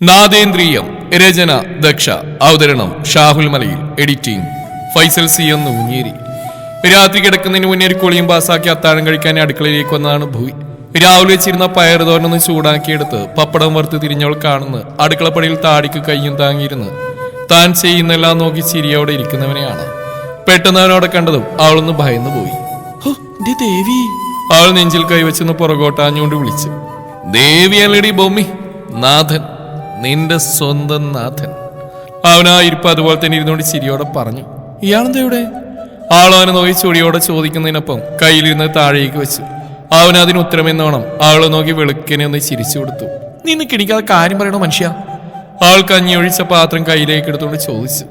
നാദേന്ദ്രിയം. രചന ദക്ഷ. അവതരണം Shahul Malayil. Editing Faisal C. Oonjeri. രാത്രി കിടക്കുന്നതിന് മുന്നേ ഒരു കുളിയും പാസാക്കി അത്താഴം കഴിക്കാൻ അടുക്കളയിലേക്ക് വന്നതാണ് ഭൂവി. രാവിലെ വെച്ചിരുന്ന പയറ് തോരനൊന്ന് ചൂടാക്കിയെടുത്ത് പപ്പടം വറുത്ത് തിരിഞ്ഞവൾ കാണുന്നു അടുക്കളപ്പടിയിൽ താടിക്ക് കയ്യും താങ്ങിയിരുന്ന് താൻ ചെയ്യുന്നെല്ലാം നോക്കി ചിരിയോടെ ഇരിക്കുന്നവനെയാണ്. പെട്ടെന്ന് അവനോടെ കണ്ടതും അവളൊന്ന് ഭയന്നു പോയി. ദേവി. അവൾ നെഞ്ചിൽ കൈവച്ചെന്ന് പുറകോട്ടാഞ്ഞുകൊണ്ട് വിളിച്ചു. ദേവിയല്ലടി ബൊമ്മി, നാഥൻ, നിന്റെ സ്വന്തം നാഥൻ. അവനാ ഇരിപ്പ് അതുപോലെ തന്നെ ഇരുന്നുകൊണ്ട് ചിരിയോടെ പറഞ്ഞു. ഇയാളെന്താ ഇവിടെ? ആളവനെ നോക്കി ചൊടിയോടെ ചോദിക്കുന്നതിനൊപ്പം കയ്യിലിരുന്ന് താഴേക്ക് വെച്ചു. അവൻ അതിന് ഉത്തരമെന്നോണം അവളെ നോക്കി വെളുക്കനെ ഒന്ന് ചിരിച്ചു കൊടുത്തു. നിന്ന് കിണിക്കാതെ കാര്യം പറയണോ മനുഷ്യ? അവൾ കഞ്ഞി ഒഴിച്ച പാത്രം കയ്യിലേക്ക് എടുത്തുകൊണ്ട് ചോദിച്ചു.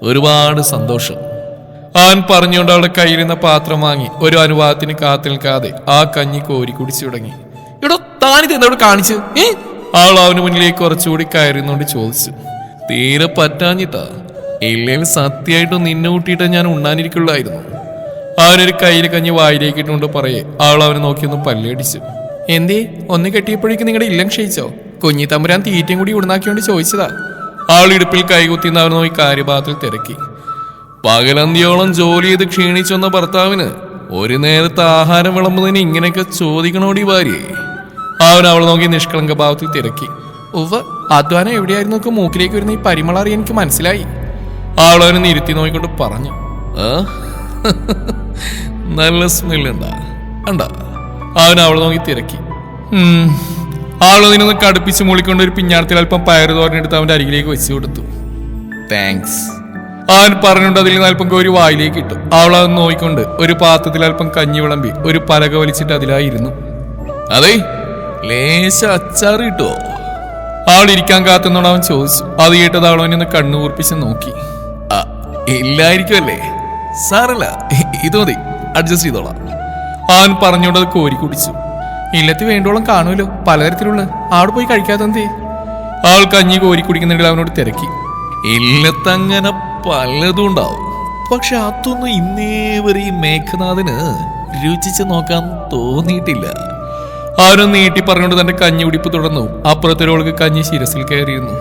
ഒരുപാട് സന്തോഷം. അവൻ പറഞ്ഞുകൊണ്ട് അവളുടെ കയ്യിലിരുന്ന പാത്രം വാങ്ങി ഒരു അനുവാദത്തിന് കാത്തു നിൽക്കാതെ ആ കഞ്ഞി കോരി കുടിച്ചു തുടങ്ങി. ഇവിടെ താനിത് എന്നോട് കാണിച്ചു? അവൾ അവന് മുന്നിലേക്ക് കുറച്ചുകൂടി കയറിന്നുകൊണ്ട് ചോദിച്ചു. തീരെ പറ്റാഞ്ഞിട്ടാ, ഇല്ലെങ്കിൽ സത്യമായിട്ടും നിന്നെ കൂട്ടിയിട്ട് ഞാൻ ഉണ്ണാനിരിക്കുള്ളായിരുന്നു. അവനൊരു കയ്യിൽ കഞ്ഞി വായിലേക്ക് ഇട്ടുകൊണ്ട് പറയേ അവൾ അവനെ നോക്കിയൊന്ന് പല്ലടിച്ചു. എന്തേ ഒന്ന് കെട്ടിയപ്പോഴേക്കും നിങ്ങളുടെ ഇല്ലം ക്ഷയിച്ചോ? കുഞ്ഞി തമ്പുരാൻ തീറ്റയും കൂടി ഉടനാക്കിയോണ്ട് ചോദിച്ചതാ. അവൾ ഇടുപ്പിൽ കൈകുത്തിന്ന് അവനെ നോക്കി കാര്യഭാഗത്തിൽ തിരക്കി. പകലന്തിയോളം ജോലി ചെയ്ത് ക്ഷീണിച്ചെന്ന ഭർത്താവിന് ഒരു നേരത്തെ ആഹാരം വിളമ്പുന്നതിന് ഇങ്ങനെയൊക്കെ ചോദിക്കണോടി ഭാര്യയെ? അവൻ അവളെ നോക്കി നിഷ്കളങ്ക ഭാവത്തിൽ തിരക്കി. ഉവ്വ്, അധ്വാനം എവിടെയായിരുന്നു നോക്കി മൂക്കിലേക്ക് വരുന്ന ഈ പരിമള അറിയാൻ എനിക്ക് മനസ്സിലായി. അവൾ അവനെ നിരുത്തി നോക്കിക്കൊണ്ട് പറഞ്ഞു. നല്ല സ്മെല്ലുണ്ടാ ഉണ്ടാ? അവൻ അവളെ നോക്കി തിരക്കി. അവളതിനൊന്ന് കടുപ്പിച്ച് മൂളിക്കൊണ്ട് ഒരു പിഞ്ഞാടത്തിൽ അല്പം പയറ് തോരനെടുത്ത് അവന്റെ അരികിലേക്ക് വെച്ചു കൊടുത്തു. താങ്ക്സ്. അവൻ പറഞ്ഞുകൊണ്ട് അതിൽ നിന്ന് അല്പം കോരി വായിലേക്ക് ഇട്ടു. അവൾ അത് നോക്കിക്കൊണ്ട് ഒരു പാത്രത്തിൽ അല്പം കഞ്ഞി വിളമ്പി ഒരു പലക വലിച്ചിട്ട് അതിലായിരുന്നു. അതെ, ലേശ അച്ചാർ കിട്ടുമോ? അവൾ ഇരിക്കാൻ കാത്തുന്നോട് അവൻ ചോദിച്ചു. അത് കേട്ടത് അവൾ അവനെ ഒന്ന് കണ്ണു കൂർപ്പിച്ച് നോക്കി. ഇല്ലായിരിക്കുമല്ലേ? സാറല്ല, ഇത് മതി, അഡ്ജസ്റ്റ് ചെയ്തോളാം. അവൻ പറഞ്ഞോണ്ട് അത് കോരി കുടിച്ചു. ഇല്ലത്തി വേണ്ടോളം കാണുമല്ലോ, പലതരത്തിലുള്ള. അവിടെ പോയി കഴിക്കാത്തന്തേ? അവൾ കഞ്ഞി കോരി കുടിക്കുന്നുണ്ടെങ്കിൽ അവനോട് തിരക്കി. ഇല്ലത്തങ്ങനെ പലതും ഉണ്ടാവും, പക്ഷെ അതൊന്നും ഇന്നേ വരെ ഈ മേഘനാഥന് രുചിച്ച് നോക്കാൻ തോന്നിയിട്ടില്ല. അവനൊന്ന് നീട്ടി പറഞ്ഞുകൊണ്ട് തന്റെ കഞ്ഞി ഉടിപ്പ് തുടർന്നു. അപ്പുറത്തൊരാൾക്ക് കഞ്ഞി ശിരസിൽ കയറിയിരുന്നു.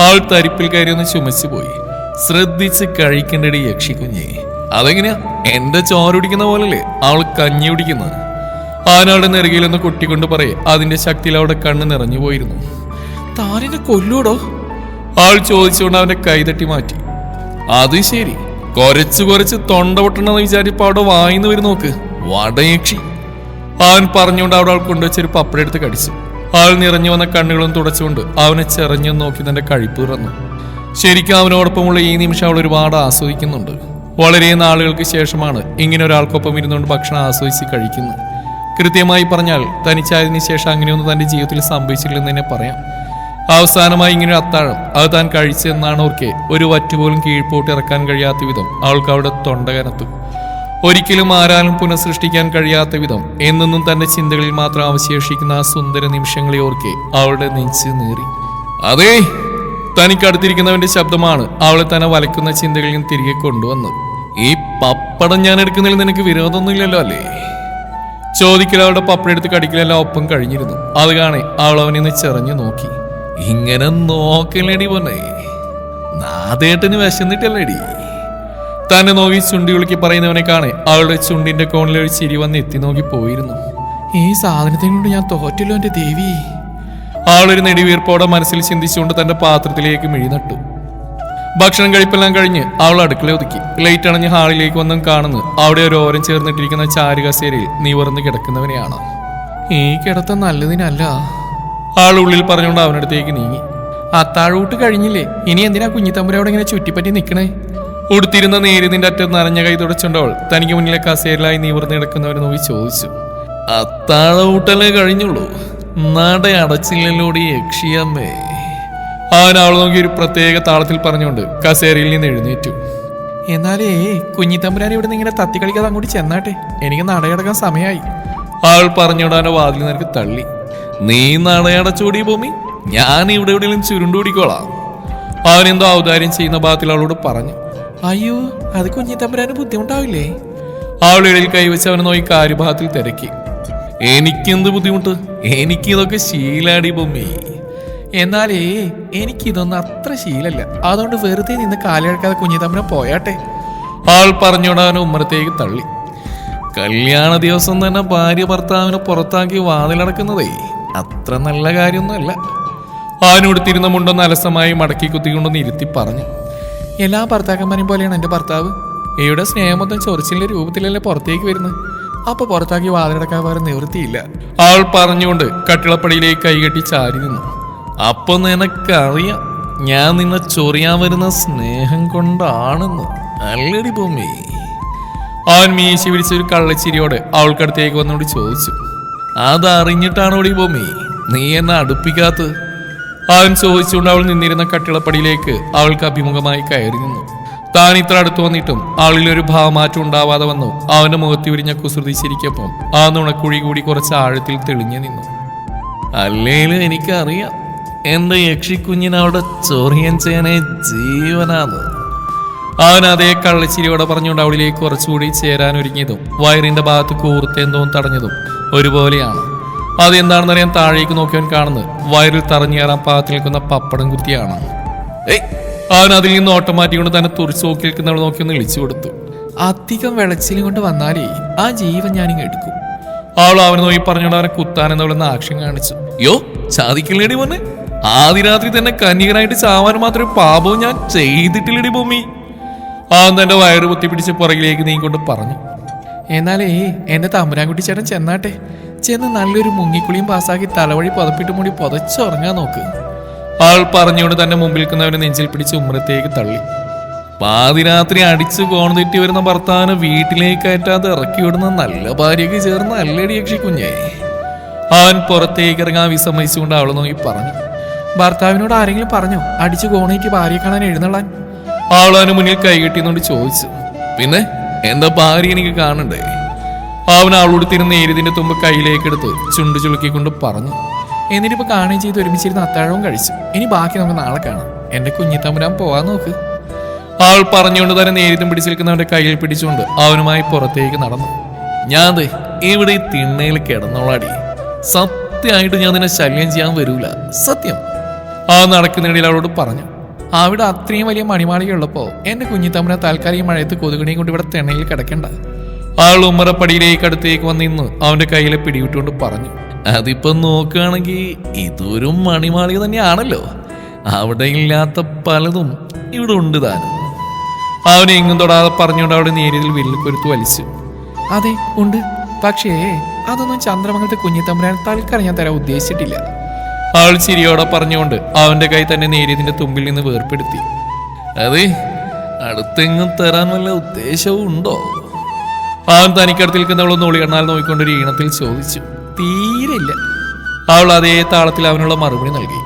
ആൾ തരിപ്പിൽ കയറി ഒന്ന് ചുമച്ചു പോയി. ശ്രദ്ധിച്ച് കഴിക്കേണ്ടടി യക്ഷിക്കുഞ്ഞേ. അതെങ്ങനെയാ? എന്റെ ചോറുടിക്കുന്ന പോലല്ലേ അവൾ കഞ്ഞി കുടിക്കുന്നത്? അവനവിടെ നെറുകയിലൊന്ന് കൊട്ടിക്കൊണ്ട് പറയേ അതിന്റെ ശക്തിയിൽ അവിടെ കണ്ണ് നിറഞ്ഞു പോയിരുന്നു. താനെന്നെ കൊല്ലൂടോ? ആൾ ചോദിച്ചുകൊണ്ട് അവന്റെ കൈതട്ടി മാറ്റി. അത് ശരി, കുറച്ച് തൊണ്ട പൊട്ടണമെന്ന് വിചാരിച്ചപ്പോ അവിടെ വായിന്ന് വരും നോക്ക്, വടയക്ഷി. അവൻ പറഞ്ഞുകൊണ്ട് അവിടെ ആൾ കൊണ്ടുവച്ചൊരു പപ്പടം എടുത്ത് കടിച്ചു. ആൾ നിറഞ്ഞു വന്ന കണ്ണുകളും തുടച്ചുകൊണ്ട് അവനെ ചെറഞ്ഞു നോക്കി തന്റെ കഴിപ്പ് തുറന്നു. ശരിക്കും അവനോടൊപ്പമുള്ള ഈ നിമിഷം അവൾ ഒരുപാട് ആസ്വദിക്കുന്നുണ്ട്. വളരെ നാളുകൾക്ക് ശേഷമാണ് ഇങ്ങനെ ഒരാൾക്കൊപ്പം ഇരുന്നുകൊണ്ട് ഭക്ഷണം ആസ്വദിച്ച് കഴിക്കുന്നത്. കൃത്യമായി പറഞ്ഞാൽ തനിച്ചായതിനു ശേഷം അങ്ങനെയൊന്നും തന്റെ ജീവിതത്തിൽ സംഭവിച്ചില്ലെന്ന് തന്നെ പറയാം. അവസാനമായി ഇങ്ങനൊരു അത്താഴം അത് താൻ കഴിച്ചെന്നാണ് ഓർക്കെ ഒരു വറ്റുപോലും കീഴ്പോട്ട് ഇറക്കാൻ കഴിയാത്ത വിധം അവൾക്ക് അവിടെ തൊണ്ട കനത്തു. ഒരിക്കലും ആരാലും പുനഃസൃഷ്ടിക്കാൻ കഴിയാത്ത വിധം എന്നെന്നും തന്റെ ചിന്തകളിൽ മാത്രം അവശേഷിക്കുന്ന ആ സുന്ദര നിമിഷങ്ങളെ ഓർക്കെ അവളുടെ നെഞ്ച് നീറി. അതേ, തനിക്കടുത്തിരിക്കുന്നവന്റെ ശബ്ദമാണ് അവളെ തന്നെ വലക്കുന്ന ചിന്തകളിൽ നിന്ന് തിരികെ കൊണ്ടുവന്നത്. ഈ പപ്പടം ഞാൻ എടുക്കുന്നതിൽ നിനക്ക് വിരോധമൊന്നുമില്ലല്ലോ അല്ലേ? ചോദിക്കൽ അവളുടെ പപ്പടം എടുത്ത് കടിക്കലെല്ലാം ഒപ്പം കഴിഞ്ഞിരുന്നു. അത് കാണെ അവൾ അവനെ ഒന്ന് ചെറഞ്ഞു നോക്കി. ഇങ്ങനെ നോക്കല്ലേടി പൊന്നെ, നാദേട്ടന് വിശന്നിട്ടല്ലേടി? തന്നെ നോക്കി ചുണ്ടി വിളിക്കി പറയുന്നവനെ കാണെ അവളുടെ ചുണ്ടിന്റെ കോണിലൊരു ചിരി വന്ന് എത്തി നോക്കി പോയിരുന്നു. ഈ സാധനത്തെ കൊണ്ട് ഞാൻ തോറ്റല്ലോ എന്റെ ദേവി. അവളൊരു നെടിവീർപ്പോടെ മനസ്സിൽ ചിന്തിച്ചുകൊണ്ട് തന്റെ പാത്രത്തിലേക്ക് മിഴിനട്ടു. ഭക്ഷണം കഴിപ്പെല്ലാം കഴിഞ്ഞ് അവൾ അടുക്കള ഒതുക്കി. ലൈറ്റ് അണഞ്ഞ് ഹാളിലേക്ക് വന്നും കാണുന്നു അവിടെ ഒരു ഓരം ചേർന്നിട്ടിരിക്കുന്ന ചാരുകസേരയിൽ നിവർന്ന് കിടക്കുന്നവനെയാണ്. ഈ കിടത്തം നല്ലതിനല്ല, ആൾ ഉള്ളിൽ പറഞ്ഞുകൊണ്ട് അവനടുത്തേക്ക് നീങ്ങി. അത്താഴൂട്ട് കഴിഞ്ഞില്ലേ, ഇനി എന്തിനാ കുഞ്ഞിത്തമ്പുരവിടെ ഇങ്ങനെ ചുറ്റിപ്പറ്റി നിൽക്കണേ? ഉടുത്തിരുന്ന നേരിയതിന്റെ അറ്റത്ത് നനഞ്ഞ കൈ തുടച്ചുകൊണ്ടവൾ തനിക്ക് മുന്നിലെ കസേരയിലായി നിവർന്ന് കിടക്കുന്നവരെ നോക്കി ചോദിച്ചു. അത്താഴൂട്ടല്ലേ കഴിഞ്ഞുള്ളൂ, നട അടച്ചില്ലല്ലോടി യക്ഷിയമ്മേ? അവൻ അവൾ നോക്കി ഒരു പ്രത്യേക താളത്തിൽ പറഞ്ഞുകൊണ്ട് കസേരയിൽ നിന്ന് എഴുന്നേറ്റു. എന്നാലേ കുഞ്ഞിത്തമ്പുരാൻ ഇവിടെ നിന്ന് ഇങ്ങനെ തത്തി കളിക്കാതെ അങ്ങോട്ട് ചെന്നാട്ടെ, എനിക്ക് നടയടക്കാൻ സമയമായി. അവൾ പറഞ്ഞുകൊണ്ട് അവനെ വാതിൽ നിനക്ക് തള്ളി. നീ നടയടച്ചോടി ഭൂമി, ഞാൻ ഇവിടെ എവിടെയെങ്കിലും ചുരുണ്ടുപിടിക്കോളാം. അവനെന്തോ ഔദാര്യം ചെയ്യുന്ന ഭാഗത്തിൽ അവളോട് പറഞ്ഞു. അയ്യോ, അത് കുഞ്ഞിത്തമ്പുരാന് ബുദ്ധിമുട്ടാവില്ലേ? അവൾ ഇടയിൽ കൈവച്ച് അവനെ നോക്കി കാര്യഭാഗത്തിൽ തിരക്കി. എനിക്കെന്ത് ബുദ്ധിമുട്ട്? എനിക്കിതൊക്കെ ശീലാടി ബൊമ്മി. എന്നാലേ എനിക്കിതൊന്നും അത്ര ശീലല്ല. അതുകൊണ്ട് വെറുതെ നിന്ന് കാലഴക്കാതെ കുഞ്ഞിത്തമ്മനെ പോയാട്ടെ. ആൾ പറഞ്ഞോടാൻ ഉമ്മറത്തേക്ക് തള്ളി. കല്യാണ ദിവസം തന്നെ ഭാര്യ ഭർത്താവിനെ പുറത്താക്കി വാതിലടക്കുന്നതേ അത്ര നല്ല കാര്യമൊന്നുമല്ല. ആനോടുത്തിരുന്ന മുണ്ടൊന്ന് അലസമായി മടക്കി കുത്തിക്കൊണ്ടൊന്ന് ഇരുത്തി പറഞ്ഞു. എല്ലാ ഭർത്താക്കന്മാരെയും പോലെയാണ് എൻ്റെ ഭർത്താവ്. ഇവിടെ സ്നേഹം മൊത്തം ചൊറിച്ചിലിന്റെ രൂപത്തിലല്ലേ പുറത്തേക്ക് വരുന്നത്. അപ്പൊ പുറത്താക്കി വാതിലടക്കാൻ വേറെ നിവൃത്തിയില്ല. ആൾ പറഞ്ഞുകൊണ്ട് കട്ടിളപ്പടിയിലേക്ക് കൈകെട്ടി ചാരി നിന്നു. അപ്പൊ നിനക്കറിയാം ഞാൻ നിന്നെ ചൊറിയാൻ വരുന്ന സ്നേഹം കൊണ്ടാണെന്ന് അല്ലടി ഭൂമി. അവൻ മീശി പിടിച്ചൊരു കള്ളച്ചിരിയോടെ അവൾക്കടുത്തേക്ക് വന്നുകൊണ്ട് ചോദിച്ചു. അതറിഞ്ഞിട്ടാണോടി ഭൂമി നീ എന്നെ അടുപ്പിക്കാത്തത്? അവൻ ചോദിച്ചുകൊണ്ട് അവൾ നിന്നിരുന്ന കട്ടിളപ്പടിയിലേക്ക് അവൾക്ക് അഭിമുഖമായി കയറി നിന്നു. താൻ ഇത്ര അടുത്ത് വന്നിട്ടും ആളിലൊരു ഭാവമാറ്റം ഉണ്ടാവാതെ വന്നു. അവന്റെ മുഖത്തി വിരിഞ്ഞ കുസൃതി ചിരിക്കൊപ്പം ആ നുണക്കുഴി കൂടി കുറച്ച് ആഴത്തിൽ തെളിഞ്ഞു നിന്നു. അല്ലേലും എനിക്കറിയാം എന്റെ യക്ഷിക്കുഞ്ഞിനവിടെ ചൊറിയൻ ചെയ്യാനേ ജീവനാന്ന്. അവൻ അതേ കള്ളച്ചിരിയോടെ പറഞ്ഞുകൊണ്ട് അവളിലേക്ക് കുറച്ചുകൂടി ചേരാൻ ഒരുങ്ങിയതും വയറിന്റെ ഭാഗത്ത് കൂർത്തെന്തോ തടഞ്ഞതും ഒരുപോലെയാണ്. അതെന്താണെന്നറിയാൻ താഴേക്ക് നോക്കിയവൻ കാണുന്നത് വയറിൽ തറഞ്ഞേറാൻ പാകത്തിൽ നിൽക്കുന്ന പപ്പടം കുത്തിയാണ്. അവൻ അതിൽ നിന്ന് ഓട്ടോമാറ്റിക്കൊണ്ട് തന്നെ തുറിച്ച് നോക്കി നിൽക്കുന്നവൾ നോക്കിയൊന്ന് ഇളിച്ചു കൊടുത്തു. അധികം വെളച്ചിലും കൊണ്ട് വന്നാലേ ആ ജീവൻ ഞാനിങ്ങ് എടുക്കും. അവൾ അവനെ നോക്കി പറഞ്ഞുകൊണ്ട് അവനെ കുത്താനെന്നവളെന്ന് ആക്ഷൻ കാണിച്ചു. യോ ചാതിക്കില്ലേടി മോനെ, ആദ്യ രാത്രി തന്നെ കന്യകനായിട്ട് ചാവാൻ മാത്രമേ പാപവും ഞാൻ ചെയ്തിട്ടില്ലടി ഭൂമി. അവൻ തന്റെ വയറ് കുത്തിപ്പിടിച്ച് പുറകിലേക്ക് നീങ്ങിക്കൊണ്ട് പറഞ്ഞു. എന്നാലേ എന്റെ തമ്പുരാൻകുട്ടി ചേട്ടൻ ചെന്നാട്ടെ. ചെന്ന് നല്ലൊരു മുങ്ങിക്കുളിയും പാസ്സാക്കി തലവഴി പുതപ്പിട്ട് മൂടി പുതച്ചുറങ്ങാൻ നോക്ക്. ആൾ പറഞ്ഞുകൊണ്ട് തന്റെ മുമ്പിൽ നിൽക്കുന്നവനെ നെഞ്ചിൽ പിടിച്ച് ഉമ്മറത്തേക്ക് തള്ളി. പാതിരാത്രി അടിച്ചു കോണുതെറ്റി വരുന്ന ഭർത്താവിനെ വീട്ടിലേക്ക് കയറ്റാതെ ഇറക്കി വിടുന്ന നല്ല ഭാര്യയ്ക്ക് ചേർന്ന അല്ലടി യക്ഷിക്കുഞ്ഞേ. അവൻ പുറത്തേക്ക് ഇറങ്ങാൻ വിസമ്മതിച്ചുകൊണ്ട് അവളെ നോക്കി പറഞ്ഞു. ഭർത്താവിനോട് ആരെങ്കിലും പറഞ്ഞോ അടിച്ചു കോണേറ്റ് ഭാര്യയെ കാണാൻ എഴുന്നള്ളാൻ? അവൾ അവന് മുന്നിൽ കൈകെട്ടിയെന്നോട് ചോദിച്ചു. പിന്നെ എന്റെ ഭാര്യ എനിക്ക് കാണണ്ടേ? അവൻ അവളോട് തിരുന്ന ഏരിതിന്റെ തുമ്പ് കയ്യിലേക്കെടുത്ത് ചുണ്ടു ചുളുക്കിക്കൊണ്ട് പറഞ്ഞു. എന്നിട്ടിപ്പോ കാണുകയും ചെയ്ത് ഒരുമിച്ചിരുന്ന് അത്താഴവും കഴിച്ചു. ഇനി ബാക്കി നമുക്ക് നാളെ കാണാം. എന്റെ കുഞ്ഞിത്തമ്പുരാൻ പോവാൻ നോക്ക്. അവൾ പറഞ്ഞുകൊണ്ട് തന്നെ നേരിട്ടും പിടിച്ചിരിക്കുന്നവന്റെ കയ്യിൽ പിടിച്ചുകൊണ്ട് അവനുമായി പുറത്തേക്ക് നടന്നു. ഞാൻ ഇവിടെ ഈ തിണ്ണയിൽ കിടന്നോളാടി. സത്യമായിട്ട് ഞാൻ നിന്നെ ശല്യം ചെയ്യാൻ വരൂല, സത്യം. ആ നടക്കുന്നിടയിൽ അവളോട് പറഞ്ഞു. അവിടെ അത്രയും വലിയ മണിമാളിക ഉള്ളപ്പോ എന്റെ കുഞ്ഞിത്തമ്പുരാൻ താൽക്കാലിക മഴയത്ത് കൊതുകണിയും കൊണ്ട് ഇവിടെ തിണ്ണയിൽ കിടക്കണ്ട. ആൾ ഉമ്മറപ്പടിയിലേക്ക് അടുത്തേക്ക് വന്നിന്ന് അവന്റെ കയ്യിലെ പിടിവിട്ടുകൊണ്ട് പറഞ്ഞു. അതിപ്പോ നോക്കുകയാണെങ്കിൽ ഇതൊരു മണിമാളിക തന്നെയാണല്ലോ. അവിടെ ഇല്ലാത്ത പലതും ഇവിടെ ഉണ്ട് താനും. അവനെ എങ്ങും തൊടാതെ പറഞ്ഞുകൊണ്ട് അവിടെ നേരിയതിൽ വിരൽക്കൊരുത്ത് വലിച്ചു. അതെ ഉണ്ട്, പക്ഷേ അതൊന്നും ചന്ദ്രമംഗലത്തെ കുഞ്ഞിത്തമ്പുരാൻ തൽക്കാലം ഞാൻ തരാൻ ഉദ്ദേശിച്ചിട്ടില്ല. അവൾ ചിരിയോടെ പറഞ്ഞുകൊണ്ട് അവന്റെ കൈ തന്നെ നേരിയതിന്റെ തുമ്പിൽ നിന്ന് വേർപ്പെടുത്തി. അതെ, അടുത്തെങ്ങും തരാൻ വല്ല ഉദ്ദേശവും ഉണ്ടോ? അവൻ തനിക്കടുത്ത് നിൽക്കുന്നവളൊന്ന് ഒളികണ്ണാൽ നോക്കിക്കൊണ്ടൊരു ഈണത്തിൽ ചോദിച്ചു. തീരില്ല. അവൾ അതേ താളത്തിൽ അവനുള്ള മറുപടി നൽകി.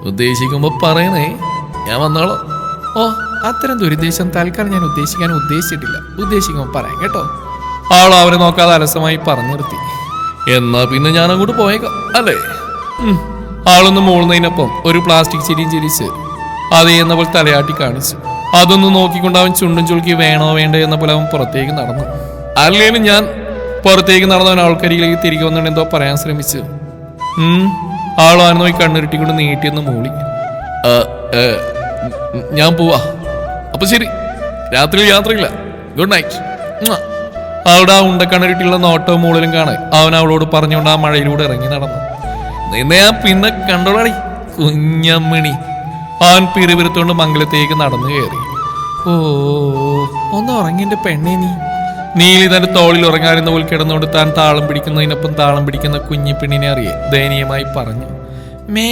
ഉദ്ദേശിക്കുമ്പോ പറയണേ, ഞാൻ വന്നോളാം. ഓ, അത്തരം ദുരുദ്ദേശം തൽക്കാലം ഞാൻ ഉദ്ദേശിച്ചിട്ടില്ല. ഉദ്ദേശിക്കുമ്പോൾ പറയാം കേട്ടോ. അവൾ അവനെ നോക്കാതെ അലസമായി പറഞ്ഞു നിർത്തി. എന്നാ പിന്നെ ഞാൻ അങ്ങോട്ട് പോയേക്കാം അല്ലേ? ആളൊന്ന് മൂളുന്നതിനൊപ്പം ഒരു പ്ലാസ്റ്റിക് ചിരിയും ചിരിച്ച് അതേ എന്നപ്പോൾ തലയാട്ടി കാണിച്ചു. അതൊന്ന് നോക്കിക്കൊണ്ട് അവൻ ചുണ്ടും ചുളുക്കി വേണോ വേണ്ടോ എന്ന പോലെ അവൻ പുറത്തേക്ക് നടന്നു. അല്ലേലും ഞാൻ പുറത്തേക്ക് നടന്നവൻ ആൾക്കരികിലേക്ക് തിരികെ വന്നുകൊണ്ട് എന്തോ പറയാൻ ശ്രമിച്ചു. ആൾ അവൻ നോക്കി കണ്ണുരുട്ടിക്കൊണ്ട് നീട്ടിയെന്ന് മൂളി. ഞാൻ പോവാ, അപ്പൊ ശരി, രാത്രിയിൽ യാത്രയില്ല, ഗുഡ് നൈറ്റ്. അവിടെ ആ ഉണ്ടക്കണ്ണുരുട്ടിയുള്ള നോട്ടവും മൂളലും കാണാൻ അവൻ അവളോട് പറഞ്ഞുകൊണ്ട് ആ മഴയിലൂടെ ഇറങ്ങി നടന്നു. നിന്നെ ഞാൻ പിന്നെ കണ്ടോളാടി കുഞ്ഞമ്മണി. അവൻ പിറുപിറുത്തോണ്ട് മംഗലത്തേക്ക് നടന്നു കയറി. ഓ, ഒന്ന് ഉറങ്ങിന്റെ പെണ്ണേ നീ. നീലി തന്റെ തോളിൽ ഉറങ്ങാറുന്ന പോലെ കിടന്നുകൊണ്ട് താൻ താളം പിടിക്കുന്നതിനൊപ്പം താളം പിടിക്കുന്ന കുഞ്ഞി പെണ്ണിനെ അറിയെ ദയനീയമായി പറഞ്ഞു. മേ.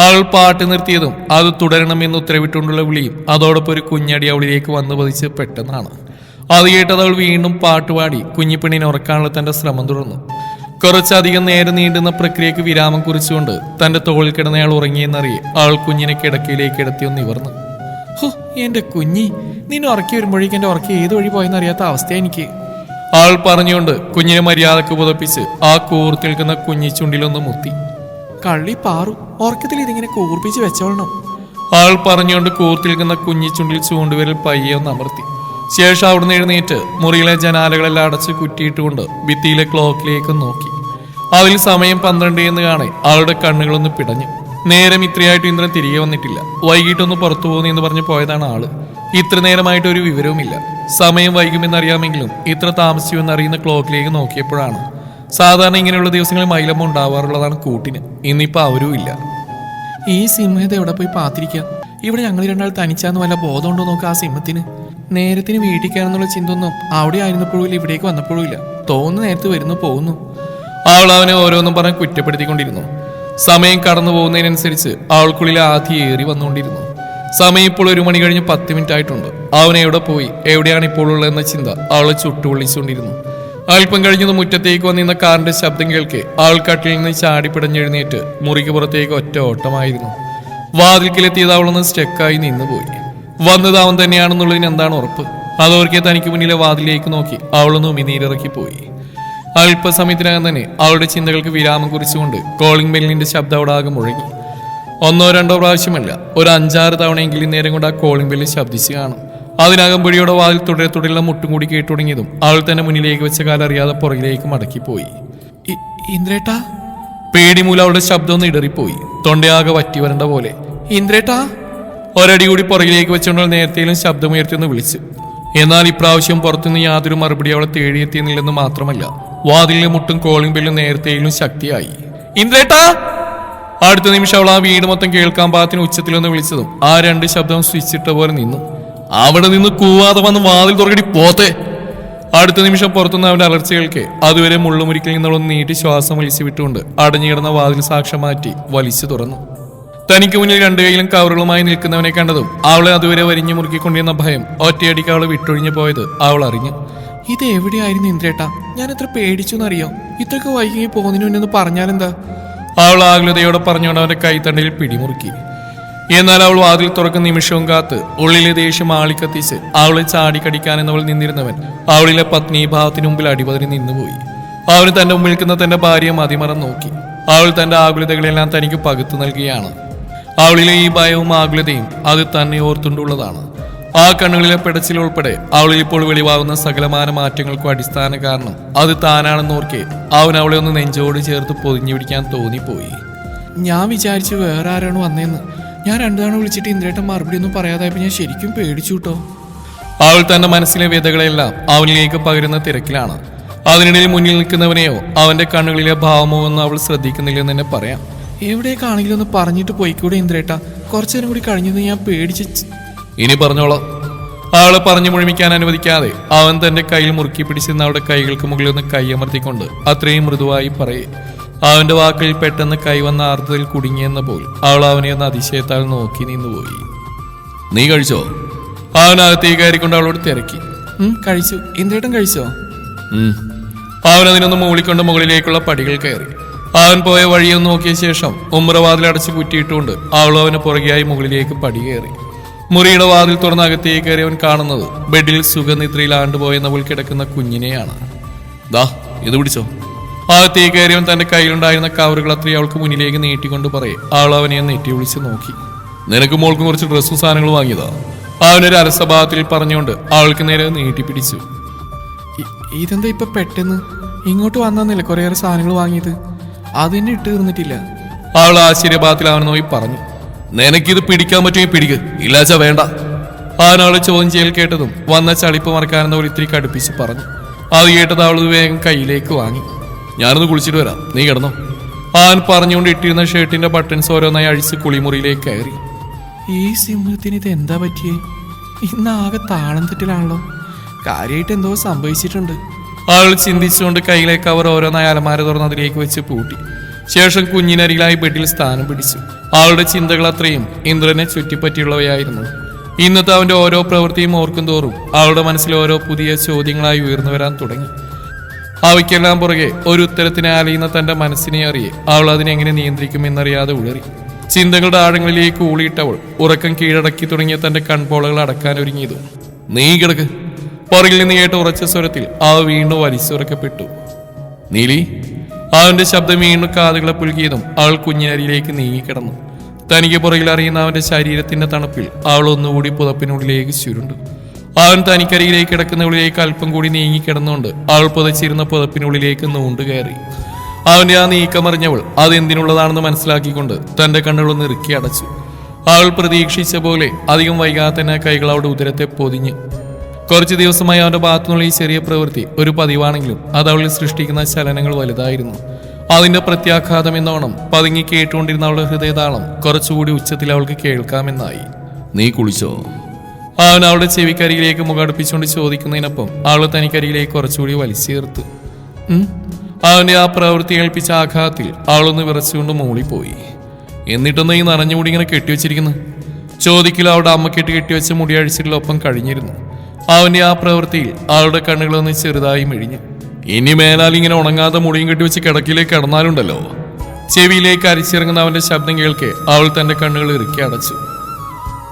അവൾ പാട്ട് നിർത്തിയതും അത് തുടരണമെന്ന് ഉത്തരവിട്ടുകൊണ്ടുള്ള വിളിയും അതോടൊപ്പം ഒരു കുഞ്ഞടി അവളിലേക്ക് വന്നു പതിച്ച് പെട്ടെന്നാണ്. അത് കേട്ടത് അവൾ വീണ്ടും പാട്ടുപാടി കുഞ്ഞിപ്പെണ്ണിനെ ഉറക്കാനുള്ള തന്റെ ശ്രമം തുടർന്നു. കുറച്ചധികം നേരം നീണ്ടുന്ന പ്രക്രിയക്ക് വിരാമം കുറിച്ചുകൊണ്ട് തന്റെ തോളിൽ കിടന്നയാൾ ഉറങ്ങിയെന്നറിയെ അവൾ കുഞ്ഞിനെ കിടക്കയിലേക്ക് കിടത്തി ഒന്ന് നിവർന്നു. ഹോ, എന്റെ കുഞ്ഞി, നിന്നെ ഉറക്കി വരുമ്പോഴേക്കും എന്റെ ഉറക്കി ഏത് വഴി പോയെന്ന് അറിയാത്ത അവസ്ഥ എനിക്ക്. അവൾ പറഞ്ഞുകൊണ്ട് കുഞ്ഞിനെ മര്യാദക്ക് പുതപ്പിച്ച് ആ കൂർത്തി നിൽക്കുന്ന കുഞ്ഞി ചുണ്ടിലൊന്ന് മുത്തി. കള്ളി പാറു, ഉറക്കത്തിൽ ഇതിങ്ങനെ കൂർപ്പിച്ച് വെച്ചോളണം. അവൾ പറഞ്ഞുകൊണ്ട് കൂർത്തി നിൽക്കുന്ന കുഞ്ഞി ചുണ്ടിൽ ചൂണ്ടുവിരൽ പയ്യെ ഒന്ന് അമർത്തി. ശേഷം അവിടുന്ന് എഴുന്നേറ്റ് മുറിയിലെ ജനാലകളെല്ലാം അടച്ച് കുറ്റിയിട്ടുകൊണ്ട് ഭിത്തിയിലെ ക്ലോക്കിലേക്ക് നോക്കി. അതിൽ സമയം 12 എന്ന് കാണെ അവളുടെ കണ്ണുകളൊന്ന് പിടഞ്ഞു. നേരം ഇത്രയായിട്ട് ഇന്ദ്രൻ തിരികെ വന്നിട്ടില്ല. വൈകിട്ടൊന്ന് പുറത്തു പോകുന്നു എന്ന് പറഞ്ഞ് പോയതാണ് ആള്. ഇത്ര നേരമായിട്ട് ഒരു വിവരവുമില്ല. സമയം വൈകുമെന്നറിയാമെങ്കിലും ഇത്ര താമസിച്ചുവെന്നറിയുന്ന ക്ലോക്കിലേക്ക് നോക്കിയപ്പോഴാണ്. സാധാരണ ഇങ്ങനെയുള്ള ദിവസങ്ങളിൽ മൈലമ്മ ഉണ്ടാവാറുള്ളതാണ് കൂട്ടിന്. ഇന്നിപ്പോ അവരും ഇല്ല. ഈ സിംഹത്തെ എവിടെ പോയി പാത്തിരിക്കാം? ഇവിടെ ഞങ്ങൾ രണ്ടാൾ തനിച്ചാന്ന് വല്ല ബോധമുണ്ടോ നോക്കുക ആ സിംഹത്തിന്. നേരത്തിന് വീട്ടിൽ കയറുന്നുള്ള ചിന്തൊന്നും അവിടെ ആയിരുന്നപ്പോഴും ഇല്ല, ഇവിടേക്ക് വന്നപ്പോഴും ഇല്ല. തോന്നുന്ന നേരത്ത് വരുന്നു പോകുന്നു. അവൾ അവനെ ഓരോന്നും പറഞ്ഞ് കുറ്റപ്പെടുത്തിക്കൊണ്ടിരുന്നു. സമയം കടന്നു പോകുന്നതിനനുസരിച്ച് അവൾക്കുള്ളിൽ ആധി ഏറി വന്നുകൊണ്ടിരുന്നു. സമയം ഇപ്പോൾ 1 മണി കഴിഞ്ഞ് 10 മിനിറ്റ് ആയിട്ടുണ്ട്. അവൻ എവിടെ പോയി, എവിടെയാണ് ഇപ്പോൾ ഉള്ളതെന്ന ചിന്ത അവളെ ചുട്ടുപൊള്ളിച്ചുകൊണ്ടിരുന്നു. അല്പം കഴിഞ്ഞത് മുറ്റത്തേക്ക് വന്നിരുന്ന കാറിന്റെ ശബ്ദം കേൾക്കെ അവൾ കട്ടിൽ നിന്ന് ചാടിപ്പിടഞ്ഞെഴുന്നേറ്റ് മുറിക്ക് പുറത്തേക്ക് ഒറ്റ ഓട്ടമായിരുന്നു. വാതിൽക്കിലെത്തിയത് അവളൊന്ന് സ്റ്റെക്കായി നിന്നുപോയി. വന്നത് അവൻ തന്നെയാണെന്നുള്ളതിന് എന്താണ് ഉറപ്പ്? അതോർക്കെ തനിക്ക് മുന്നിലെ വാതിലേക്ക് നോക്കി അവളൊന്ന് ഉമിനീരിറക്കി പോയി. അല്പസമയത്തിനകം തന്നെ അവളുടെ ചിന്തകൾക്ക് വിരാമം കുറിച്ചുകൊണ്ട് കോളിംഗ് ബെല്ലിന്റെ ശബ്ദം അവിടെ ആകെ മുഴങ്ങി. 1 or 2 പ്രാവശ്യമല്ല, ഒരു 5-6 തവണയെങ്കിലും നേരം കൊണ്ട് ആ കോളിംഗ് ബെല്ല് ശബ്ദിച്ച് കാണും. അതിനകം പൊടിയുടെ വാതിൽ തുടരെയുള്ള മുട്ടും കൂടി കേട്ടു തുടങ്ങിയതും അവൾ തന്നെ മുന്നിലേക്ക് വെച്ച കാലം അറിയാതെ പുറകിലേക്ക് മടക്കിപ്പോയി. ഇന്ദ്രേട്ടാ? പേടി മൂലം അവളുടെ ശബ്ദം ഒന്ന് ഇടറിപ്പോയി. തൊണ്ടയാകെ വറ്റി വരണ്ട പോലെ. ഇന്ദ്രേട്ടാ? ഒരടി കൂടി പുറകിലേക്ക് വെച്ചുകൊണ്ട് നേരത്തെയും ശബ്ദമുയർത്തിയൊന്ന് വിളിച്ചു. എന്നാൽ ഇപ്രാവശ്യം പുറത്തുനിന്ന് യാതൊരു മറുപടി അവളെ തേടിയെത്തിയെന്നില്ലെന്ന് മാത്രമല്ല, വാതിലിലെ മുട്ടും കോളിംഗ് ബെല്ലും നേരത്തെയിലും ശക്തിയായി. ഇന്ദ്രേട്ടാ! അടുത്ത നിമിഷം അവൾ ആ വീട് മൊത്തം കേൾക്കാൻ പാകത്തിന് ഉച്ചത്തിലൊന്ന് വിളിച്ചതും ആ 2 ശബ്ദം സ്വിച്ചിട്ട പോലെ നിന്നു. അവിടെ നിന്ന് കൂവാതെ വന്ന് വാതിൽ തുറക്കടി പോത്തെ! അടുത്ത നിമിഷം പുറത്തുനിന്ന് അവന്റെ അലർച്ച കേൾക്കെ അതുവരെ മുള്ളുമുരിക്കിൽ നിന്നവളൊന്ന് നീട്ടി ശ്വാസം വലിച്ചു വിട്ടുകൊണ്ട് അടഞ്ഞു കിടന്ന വാതിൽ സാക്ഷ്യം മാറ്റി വലിച്ചു തുറന്നു. തനിക്ക് മുന്നിൽ 2 കൈയിലും കവറുകളുമായി നിൽക്കുന്നവനെ കണ്ടതും അവളെ അതുവരെ വരിഞ്ഞു മുറുക്കിക്കൊണ്ടിരുന്ന ഭയം ഒറ്റയടിക്ക് അവളെ വിട്ടൊഴിഞ്ഞു പോയത് അവൾ അറിഞ്ഞു. ഇത് എവിടെയായിരുന്നു ഇന്ദ്രേട്ടാ? ഞാൻ എത്ര പേടിച്ചു എന്നറിയോ? ഇത്രക്ക് വൈകി പോകുന്നതിന് മുന്നൊന്ന് പറഞ്ഞാലെന്താ? അവൾ ആകുലതയോടെ പറഞ്ഞുകൊണ്ട് അവന്റെ കൈത്തണ്ടയിൽ പിടിമുറുക്കി. എന്നാൽ അവൾ വാതിൽ തുറക്കുന്ന നിമിഷവും കാത്ത് ഉള്ളിലെ ദേഷ്യം ആളിക്കത്തിച്ച് അവളെ ചാടിക്കടിക്കാനെന്നവൾ നിന്നിരുന്നവൻ അവളിലെ പത്നീഭാവത്തിന് മുമ്പിൽ അടിപതറി നിന്നുപോയി. അവന് തന്റെ മുമ്പിൽ നിൽക്കുന്ന തന്റെ ഭാര്യയെ മതിമറം നോക്കി. അവൾ തന്റെ ആകുലതകളെല്ലാം തനിക്ക് പകുത്തു നൽകുകയാണ്. അവളിലെ ഈ ഭയവും ആകുലതയും അത് തന്നെ ഓർത്തുകൊണ്ടുള്ളതാണ്. ആ കണ്ണുകളിലെ പെടച്ചിൽ ഉൾപ്പെടെ അവളിൽ ഇപ്പോൾ വെളിവാകുന്ന സകലമാന മാറ്റങ്ങൾക്കും അടിസ്ഥാന കാരണം അത് താനാണെന്നോർക്കെ അവൻ അവളെ ഒന്ന് നെഞ്ചോട് ചേർത്ത് പൊതിഞ്ഞു പിടിക്കാൻ തോന്നിപ്പോയി. ഞാൻ വിചാരിച്ചു വേറെ ആരാണ് വന്നേന്ന്. ഞാൻ 2 തവണ വിളിച്ചിട്ട് ഇന്ദ്രേട്ടൻ മറുപടി ഒന്നും പറയാതായപ്പോ ഞാൻ ശരിക്കും പേടിച്ചു കേട്ടോ. അവൾ തന്റെ മനസ്സിലെ വ്യതകളെല്ലാം അവനിലേക്ക് പകരുന്ന തിരക്കിലാണ്. അതിനിടയിൽ മുന്നിൽ നിൽക്കുന്നവനെയോ അവന്റെ കണ്ണുകളിലെ ഭാവമോ ഒന്നും അവൾ ശ്രദ്ധിക്കുന്നില്ലെന്ന് തന്നെ പറയാം. എവിടേക്കാണെങ്കിലും ഒന്ന് പറഞ്ഞിട്ട് പോയിക്കൂടെ ഇന്ദ്രേട്ടാ? കുറച്ചു നേരം കൂടി കഴിഞ്ഞത് ഞാൻ പേടിച്ച്. ഇനി പറഞ്ഞോളാം. അവളെ പറഞ്ഞു മുഴുമിക്കാൻ അനുവദിക്കാതെ അവൻ തന്റെ കയ്യിൽ മുറുക്കി പിടിച്ചിരുന്ന അവളുടെ കൈകൾക്ക് മുകളിൽ ഒന്ന് കൈയമർത്തിക്കൊണ്ട് അത്രയും മൃദുവായി പറയേ. അവന്റെ വാക്കുകളിൽ പെട്ടെന്ന് കൈവന്ന ആർദ്രതയിൽ കുടുങ്ങിയെന്ന പോൽ അവൾ അവനെ ഒന്ന് അതിശയത്താൽ നോക്കി നിന്നുപോയി. നീ കഴിച്ചോ? അവനകത്തേക്ക് കയറിക്കൊണ്ട് അവളോട് തിരക്കി. കഴിച്ചു. ഇന്ദ്രേട്ടൻ കഴിച്ചോ? അവൻ അതിനൊന്ന് മൂളിക്കൊണ്ട് മുകളിലേക്കുള്ള പടികൾ കയറി. അവൻ പോയ വഴിയൊന്ന് നോക്കിയ ശേഷം ഉമ്മറവാതിലടച്ച് കുറ്റിയിട്ടുകൊണ്ട് അവൾ അവന് പുറകെയായി മുകളിലേക്ക് പടി കയറി. മുറിയുടെ വാതിൽ തുറന്ന് അകത്തേക്ക് കയറി അവൻ കാണുന്നത് ബെഡിൽ സുഖനിദ്രയിൽ ആണ്ടുപോയെന്ന പോൽ കിടക്കുന്ന കുഞ്ഞിനെയാണ്. ദാ ഇത് പിടിച്ചോ. അകത്തേക്ക് കയറിയവൻ തന്റെ കയ്യിലുണ്ടായിരുന്ന കവറുകൾ അത്രയും അവൾക്ക് മുന്നിലേക്ക് നീട്ടിക്കൊണ്ട് പറയെ അവൾ അവനെ നെറ്റി വിളിച്ച് നോക്കി. നിനക്ക് മോൾക്കും കുറച്ച് ഡ്രസ്സും സാധനങ്ങളും വാങ്ങിയതാ. അവനൊരു അരസഭാവത്തിൽ പറഞ്ഞുകൊണ്ട് അവൾക്ക് നേരെ നീട്ടിപ്പിടിച്ചു. ഇതെന്താ ഇപ്പൊ പെട്ടെന്ന് ഇങ്ങോട്ട് വന്നല്ലേ കുറേയേറെ സാധനങ്ങൾ വാങ്ങിയത്? അതെന്നെ ഇട്ട് തീർന്നിട്ടില്ല. അവൾ ആശ്ചര്യഭാവത്തിൽ അവനെ നോക്കി പറഞ്ഞു. നിനക്കിത് പിടിക്കാൻ പറ്റുമെങ്കിൽ പിടിക്ക്, ഇല്ലാച്ച വേണ്ട. അവനവളെ ചോദ്യം ചെയ്യൽ കേട്ടതും വന്ന ചളിപ്പ് മറക്കാനെന്ന പോലെ ഇത്തിരി കടുപ്പിച്ച് പറഞ്ഞു. അത് കേട്ടത് അവൾ വേഗം കയ്യിലേക്ക് വാങ്ങി. ഞാനൊന്ന് കുളിച്ചിട്ട് വരാം, നീ കിടന്നോ. അവൻ പറഞ്ഞുകൊണ്ട് ഇട്ടിരുന്ന ഷർട്ടിന്റെ ബട്ടൺസ് ഓരോന്നായി അഴിച്ച് കുളിമുറിയിലേക്ക് കയറി. ഈ സിംഹത്തിന് ഇത് എന്താ പറ്റിയേ? ഇന്നാകെ താളം തെറ്റിലാണല്ലോ. കാര്യമായിട്ട് എന്തോ സംഭവിച്ചിട്ടുണ്ട്. അവൾ ചിന്തിച്ചുകൊണ്ട് കയ്യിലേക്ക് അവർ ഓരോന്നായി അലമാര തുറന്ന് അതിലേക്ക് വെച്ച് പൂട്ടി. ശേഷം കുഞ്ഞിനരികിലായി ബെഡിൽ സ്ഥാനം പിടിച്ചു. അവളുടെ ചിന്തകൾ അത്രയും ഇന്ദ്രനെ ചുറ്റിപ്പറ്റിയുള്ളവയായിരുന്നു. ഇന്നത്തെ അവന്റെ ഓരോ പ്രവൃത്തിയും ഓർക്കും തോറും അവളുടെ മനസ്സിൽ ഓരോ പുതിയ ചോദ്യങ്ങളായി ഉയർന്നു വരാൻ തുടങ്ങി. അവയ്ക്കെല്ലാം പുറകെ ഒരു ഉത്തരത്തിനെ അലയുന്ന തന്റെ മനസ്സിനെ അറിയെ അവൾ അതിനെങ്ങനെ നിയന്ത്രിക്കുമെന്നറിയാതെ ഉഴറി. ചിന്തകളുടെ ആഴങ്ങളിലേക്ക് ഊളിയിട്ടവൾ ഉറക്കം കീഴടക്കി തുടങ്ങിയ തന്റെ കൺപോളകൾ അടക്കാൻ ഒരുങ്ങിയതും നീ കിടക്ക്. പുറകിൽ നിന്ന് കേട്ട ഉറച്ച സ്വരത്തിൽ അവ വീണ്ടും വലിച്ചുറക്കപ്പെട്ടു. നീലി. അവന്റെ ശബ്ദം വീണ്ടും കാതുകളെ പുൽകിയതും അവൾ കുഞ്ഞിനരിയിലേക്ക് നീങ്ങിക്കിടന്നു. തനിക്ക് പുറകിൽ അറിയുന്ന അവന്റെ ശരീരത്തിന്റെ തണുപ്പിൽ അവൾ ഒന്നുകൂടി പുതപ്പിനുള്ളിലേക്ക് ചുരുണ്ടു. അവൻ തനിക്കരികിലേക്ക് കിടക്കുന്നവളിലേക്ക് അല്പം കൂടി നീങ്ങി കിടന്നുകൊണ്ട് അവൾ പുതച്ചിരുന്ന പുതപ്പിനുള്ളിലേക്ക് നൂണ്ടു കയറി. അവന്റെ ആ നീക്കമറിഞ്ഞവൾ അതെന്തിനുള്ളതാണെന്ന് മനസ്സിലാക്കിക്കൊണ്ട് തന്റെ കണ്ണുകളൊന്ന് ഇറുക്കി അടച്ചു. അവൾ പ്രതീക്ഷിച്ച പോലെ അധികം വൈകാതെ തന്നെ കൈകൾ അവളുടെ ഉദരത്തെ പൊതിഞ്ഞ്. കുറച്ചു ദിവസമായി അവന്റെ ഭാഗത്തുനിന്നുള്ള ഈ ചെറിയ പ്രവൃത്തി ഒരു പതിവാണെങ്കിലും അത് അവളിൽ സൃഷ്ടിക്കുന്ന ചലനങ്ങൾ വലുതായിരുന്നു. അതിന്റെ പ്രത്യാഘാതം എന്നോണം പതുങ്ങി കേട്ടുകൊണ്ടിരുന്ന അവളുടെ ഹൃദയതാളം കുറച്ചുകൂടി ഉച്ചത്തിൽ അവൾക്ക് കേൾക്കാമെന്നായി. നീ കുളിച്ചോ? അവൻ അവളുടെ ചെവിക്കരികിലേക്ക് മുഖടുപ്പിച്ചുകൊണ്ട് ചോദിക്കുന്നതിനൊപ്പം അവൾ തനിക്കരികിലേക്ക് കുറച്ചുകൂടി വലിച്ചേർത്ത്. അവന്റെ ആ പ്രവൃത്തി ഏൽപ്പിച്ച ആഘാതത്തിൽ അവളൊന്ന് വിറച്ചുകൊണ്ട് മൂളിപ്പോയി. എന്നിട്ടൊന്ന് ഈ നനഞ്ഞ മുടി ഇങ്ങനെ കെട്ടിവെച്ചിരിക്കുന്നു. ചോദിക്കൽ അവളുടെ അമ്മ കെട്ടിവെച്ച മുടി അഴിച്ചിലൊപ്പം കഴിഞ്ഞിരുന്നു. അവന്റെ ആ പ്രവൃത്തിയിൽ അവളുടെ കണ്ണുകളൊന്ന് ചെറുതായി മിഴിഞ്ഞു. ഇനി മേലാൽ ഇങ്ങനെ ഉണങ്ങാതെ മുടിയും കെട്ടിവെച്ച് കിടക്കിലേക്ക് കിടന്നാലുണ്ടല്ലോ. ചെവിയിലേക്ക് അരിച്ചിറങ്ങുന്ന അവന്റെ ശബ്ദം കേൾക്കെ അവൾ തന്റെ കണ്ണുകൾ ഇറുക്കി അടച്ചു.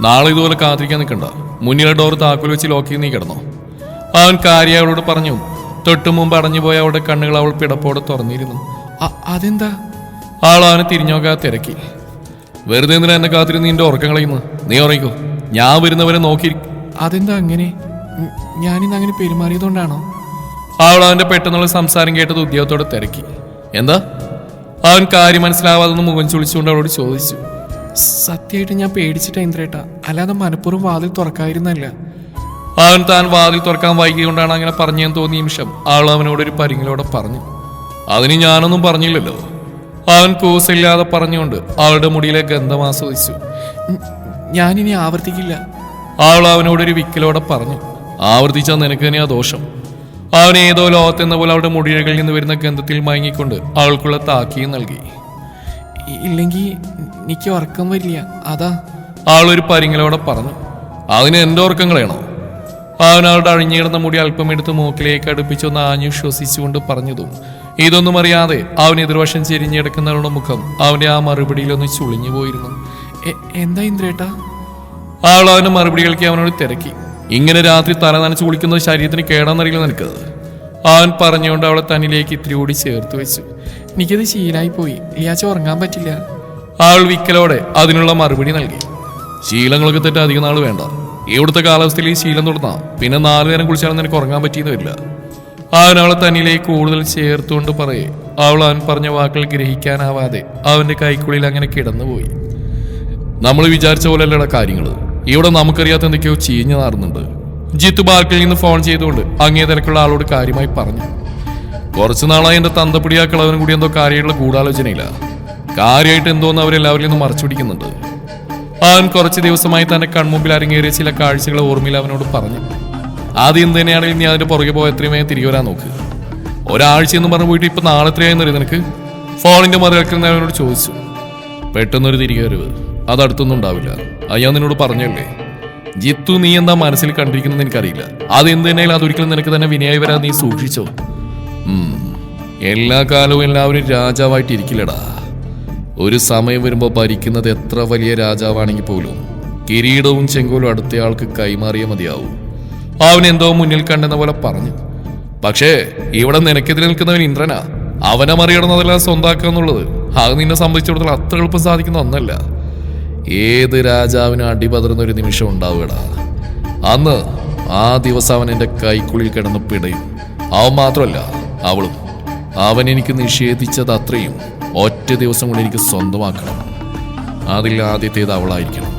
നാളെ ഇതുപോലെ കാത്തിരിക്കാൻ നിൽക്കണ്ട, മുന്നിലെ ഡോർ താക്കോൽ വെച്ച് ലോക്ക് ചെയ്ത് നീ കിടന്നോ. അവൻ കാര്യം അവളോട് പറഞ്ഞു. തൊട്ടു മുമ്പ് അടഞ്ഞുപോയ അവളുടെ കണ്ണുകൾ അവൾ പിടപ്പോടെ തുറന്നിരുന്നു. അതെന്താ? അവൾ അവനെ തിരിഞ്ഞോക്കാതെ തിരക്കി. വെറുതെ എന്തിനാ എന്നെ കാത്തിരുന്ന് നിന്റെ ഉറക്കം കളയുന്നു? നീ ഉറങ്ങിക്കോ, ഞാൻ വരുന്നവരെ നോക്കി. അതെന്താ അങ്ങനെ? ഞാനിന്ന് അങ്ങനെ പെരുമാറിയതുകൊണ്ടാണോ? അവൾ അവന്റെ പെട്ടെന്നുള്ള സംസാരം കേട്ടത് ഉദ്യോഗത്തോടെ തിരക്കി. എന്താ? അവൻ കാര്യം മനസ്സിലാവാതൊന്ന് മുഖം ചുളിച്ചുകൊണ്ട് അവളോട് ചോദിച്ചു. സത്യമായിട്ട് ഞാൻ പേടിച്ചിട്ടാ ഇന്ദ്രേട്ടാ, അല്ലാതെ മനഃപൂർവ്വം വാതിൽ തുറക്കാതിരുന്നല്ല. അവൻ താൻ വാതിൽ തുറക്കാൻ വൈകിക്കൊണ്ടാണ് അങ്ങനെ പറഞ്ഞെന്ന് തോന്നിയ നിമിഷം അവൾ അവനോടൊരു പരിങ്ങിലോടെ പറഞ്ഞു. അതിന് ഞാനൊന്നും പറഞ്ഞില്ലല്ലോ. അവൻ കൂസില്ലാതെ പറഞ്ഞുകൊണ്ട് അവളുടെ മുടിയിലെ ഗന്ധം ആസ്വദിച്ചു. ഞാനിനി ആവർത്തിക്കില്ല. അവൾ അവനോടൊരു വിക്കലോടെ പറഞ്ഞു. ആവർത്തിച്ചാൽ നിനക്ക് തന്നെയാ ദോഷം. അവൻ ഏതോ ലോകത്തെന്ന പോലെ അവളുടെ മുടികളിൽ നിന്ന് വരുന്ന ഗന്ധത്തിൽ മയങ്ങിക്കൊണ്ട് അവൾക്കുള്ള താക്കീം നൽകി. ഇല്ലെങ്കിൽ എനിക്ക് ഉറക്കം വരില്ല, അതാ. അവളൊരു പരിങ്ങലോടെ പറഞ്ഞു. അതിന് എന്റെ ഉറക്കം കളയണോ? അവൻ അവളുടെ അഴിഞ്ഞിടുന്ന മുടി അല്പം എടുത്ത് മൂക്കിലേക്ക് അടുപ്പിച്ചൊന്ന് ആഞ്ഞു ശ്വസിച്ചുകൊണ്ട് പറഞ്ഞതും ഇതൊന്നും അറിയാതെ അവൻ എതിർവശം ചെരിഞ്ഞെടുക്കുന്നവരുടെ മുഖം അവന്റെ ആ മറുപടിയിലൊന്ന് ചുളിഞ്ഞു പോയിരുന്നു. എന്താ ഇന്ദ്രേട്ടാ? അവൾ അവന്റെ മറുപടി കേൾക്കി അവനോട് തിരക്കി. ഇങ്ങനെ രാത്രി തല നനച്ച് കുളിക്കുന്നത് ശരീരത്തിന് കേടാന്നറിയില്ല നിനക്ക്? അവൻ പറഞ്ഞുകൊണ്ട് അവളെ തന്നിലേക്ക് ഇത്തിരി കൂടി ചേർത്ത് വെച്ചു. എനിക്കത് ശീലായി പോയി, ഇയാച്ച ഉറങ്ങാൻ പറ്റില്ല. അവൾ വിക്കലോടെ അതിനുള്ള മറുപടി നൽകി. ശീലങ്ങളൊക്കെ തെറ്റ് അധികം നാൾ വേണ്ട. ഇവിടുത്തെ കാലാവസ്ഥയിൽ ഈ ശീലം തുടർന്നാ പിന്നെ 4 നേരം കുളിച്ചാലും നിനക്ക് ഉറങ്ങാൻ പറ്റിയെന്ന് വരില്ല. അവൻ അവളെ തന്നിലേക്ക് കൂടുതൽ ചേർത്തുകൊണ്ട് പറയേ അവൾ അവൻ പറഞ്ഞ വാക്കുകൾ ഗ്രഹിക്കാനാവാതെ അവന്റെ കൈക്കുള്ളിൽ അങ്ങനെ കിടന്നുപോയി. നമ്മൾ വിചാരിച്ച പോലെയല്ലട കാര്യങ്ങൾ. ഇവിടെ നമുക്കറിയാത്ത എന്തൊക്കെയോ ചീഞ്ഞു നാറുന്നുണ്ട്. ജിത്തു ബാർക്കിൽ നിന്ന് ഫോൺ ചെയ്തുകൊണ്ട് അങ്ങേ തിരക്കുള്ള ആളോട് കാര്യമായി പറഞ്ഞു. കുറച്ചു നാളായി എന്റെ തന്തപ്പിടിയാ കളവനും കൂടി എന്തോ കാര്യമായിട്ടുള്ള ഗൂഢാലോചനയില്ല. കാര്യമായിട്ട് എന്തോന്ന് അവരെല്ലാവരിൽ നിന്ന് മറച്ചു പിടിക്കുന്നുണ്ട്. അവൻ കുറച്ച് ദിവസമായി തന്റെ കൺമുമ്പിൽ അരങ്ങേറിയ ചില കാഴ്ചകൾ ഓർമ്മയിൽ അവനോട് പറഞ്ഞു. ആദ്യം തന്നെയാണെങ്കിൽ നീ അതിന്റെ പുറകെ പോയ എത്രയും വേഗം തിരികെ വരാൻ നോക്ക്. ഒരാഴ്ച എന്ന് പറഞ്ഞു പോയിട്ട് ഇപ്പൊ നാളെ എത്രയായെന്നറിയ നിനക്ക്? ഫോണിന്റെ മറുകൾക്കുന്ന അവനോട് ചോദിച്ചു. പെട്ടെന്നൊരു തിരികെ വരവ് അതടുത്തൊന്നും ഉണ്ടാവില്ല. അത് ഞാൻ നിന്നോട് പറഞ്ഞല്ലേ. ജിത്തു നീ എന്താ മനസ്സിൽ കണ്ടിരിക്കുന്നത് എനിക്കറിയില്ല. അതെന്ത് തന്നെയാലും അതൊരിക്കലും നിനക്ക് തന്നെ വിനയായി വരാൻ നീ സൂക്ഷിച്ചോ. എല്ലാ കാലവും എല്ലാവരും രാജാവായിട്ട് ഇരിക്കില്ലടാ. ഒരു സമയം വരുമ്പോൾ ഭരിക്കുന്നത് എത്ര വലിയ രാജാവാണെങ്കിൽ പോലും കിരീടവും ചെങ്കോലും അടുത്തയാൾക്ക് കൈമാറിയ മതിയാവും. അവൻ എന്തോ മുന്നിൽ കണ്ടെന്ന പോലെ പറഞ്ഞു. പക്ഷേ ഇവിടെ നിനക്കെതിരെ നിൽക്കുന്നവൻ ഇന്ദ്രനാ. അവനെ മറികടന്നതെല്ലാം സ്വന്താക്കുക എന്നുള്ളത് അത് നിന്നെ സംബന്ധിച്ചിടത്തോളം അത്ര എളുപ്പം സാധിക്കുന്ന ഒന്നല്ല. ഏത് രാജാവിനും അടിപതറുന്നൊരു നിമിഷം ഉണ്ടാവുകടാ. അന്ന് ആ ദിവസം അവൻ എൻ്റെ കൈക്കുള്ളിൽ കിടന്ന് പിടയും. അവൻ മാത്രമല്ല അവളും. അവൻ എനിക്ക് നിഷേധിച്ചത് അത്രയും ഒറ്റ ദിവസം കൊണ്ട് എനിക്ക് സ്വന്തമാക്കണം. അതിൽ ആദ്യത്തേത് അവളായിരിക്കണം,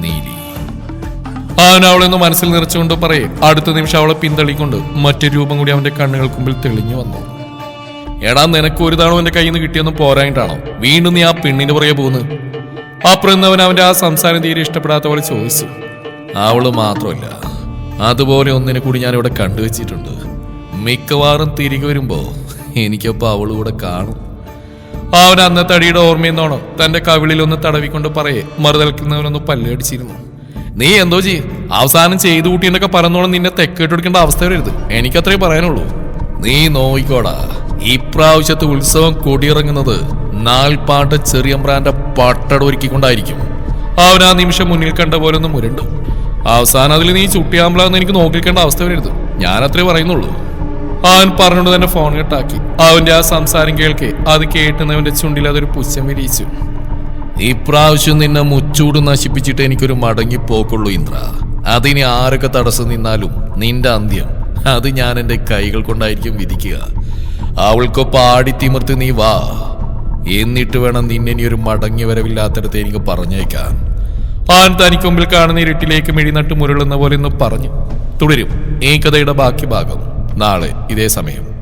നീലി. അവൻ അവളെന്ന് മനസ്സിൽ നിറച്ചുകൊണ്ട് പറയേ അടുത്ത നിമിഷം അവളെ പിന്തള്ളിക്കൊണ്ട് മറ്റൊരു രൂപം കൂടി അവന്റെ കണ്ണുകൾക്ക് മുമ്പിൽ തെളിഞ്ഞു വന്നു. എടാ നിനക്ക് ഒരു തവണ എന്റെ കയ്യിൽ നിന്ന് കിട്ടിയൊന്നും പോരായിട്ടാണോ വീണ്ടും നീ ആ പെണ്ണിന്റെ പുറകെ പോകുന്നത്? അപ്പുറം അവന്റെ ആ സംസാരം തീരെ ഇഷ്ടപ്പെടാത്ത പോലെ ചോദിച്ചു. അവള് മാത്രമല്ല, അതുപോലെ ഒന്നിനെ കൂടി ഞാൻ ഇവിടെ കണ്ടുവച്ചിട്ടുണ്ട്. മിക്കവാറും തിരികെ വരുമ്പോ എനിക്കൊപ്പം അവള് കൂടെ കാണും. അവൻ അന്നത്തെ അടിയുടെ ഓർമ്മയെന്നോണം തന്റെ കവിളിലൊന്ന് തടവിക്കൊണ്ട് പറയേ മറുതൽക്കുന്നവനൊന്ന് പല്ലടിച്ചിരുന്നു. നീ എന്തോ ചെയ്യും അവസാനം ചെയ്തു കൂട്ടി എന്നൊക്കെ പറഞ്ഞോളം നിന്നെ തെക്കേട്ടെടുക്കേണ്ട അവസ്ഥ വരരുത്. എനിക്കത്രേ പറയാനുള്ളൂ. നീ നോയിക്കോടാ, ഇപ്രാവശ്യത്തെ ഉത്സവം കൊടിയിറങ്ങുന്നത് നാൽപ്പാട്ട ചെറിയമ്പ്രാന്റെ പട്ടട ഒരുക്കിക്കൊണ്ടായിരിക്കും. അവൻ ആ നിമിഷം മുന്നിൽ കണ്ട പോലെ ഒന്ന് മുരണ്ടു. അവസാനം അതിൽ നീ ചുട്ടിയാമ്പളാന്ന് എനിക്ക് നോക്കിക്കേണ്ട അവസ്ഥ വരരുത്. ഞാനത്രേ പറയുന്നുള്ളൂ. അവൻ പറഞ്ഞുകൊണ്ട് തന്നെ ഫോൺ കട്ടാക്കി. അവന്റെ ആ സംസാരം കേൾക്കെ അത് കേട്ടുന്നവന്റെ ചുണ്ടിൽ അതൊരു പുച്ഛം വിരിയിച്ചു. ഇപ്രാവശ്യം നിന്നെ മുച്ചൂട് നശിപ്പിച്ചിട്ട് എനിക്കൊരു മടങ്ങി പോക്കുള്ളൂ ഇന്ദ്ര. അതിന് ആരൊക്കെ തടസ്സം നിന്നാലും നിന്റെ അന്ത്യം അത് ഞാൻ എൻ്റെ കൈകൾ കൊണ്ടായിരിക്കും വിധിക്കുക. അവൾക്കൊപ്പം ആടിത്തിമിർത്ത് നീ വാ. എന്നിട്ട് വേണം നിന്നെ ഇനി ഒരു മടങ്ങി വരവില്ലാത്തടത്ത് എനിക്ക് പറഞ്ഞേക്കാൻ. ആൻ തനിക്ക് മുമ്പിൽ കാണുന്ന ഇരുട്ടിലേക്ക് മിഴിനട്ട് മുരളുന്ന പോലെ എന്ന് പറഞ്ഞു. തുടരും ഈ കഥയുടെ ബാക്കി ഭാഗം നാളെ ഇതേ സമയം.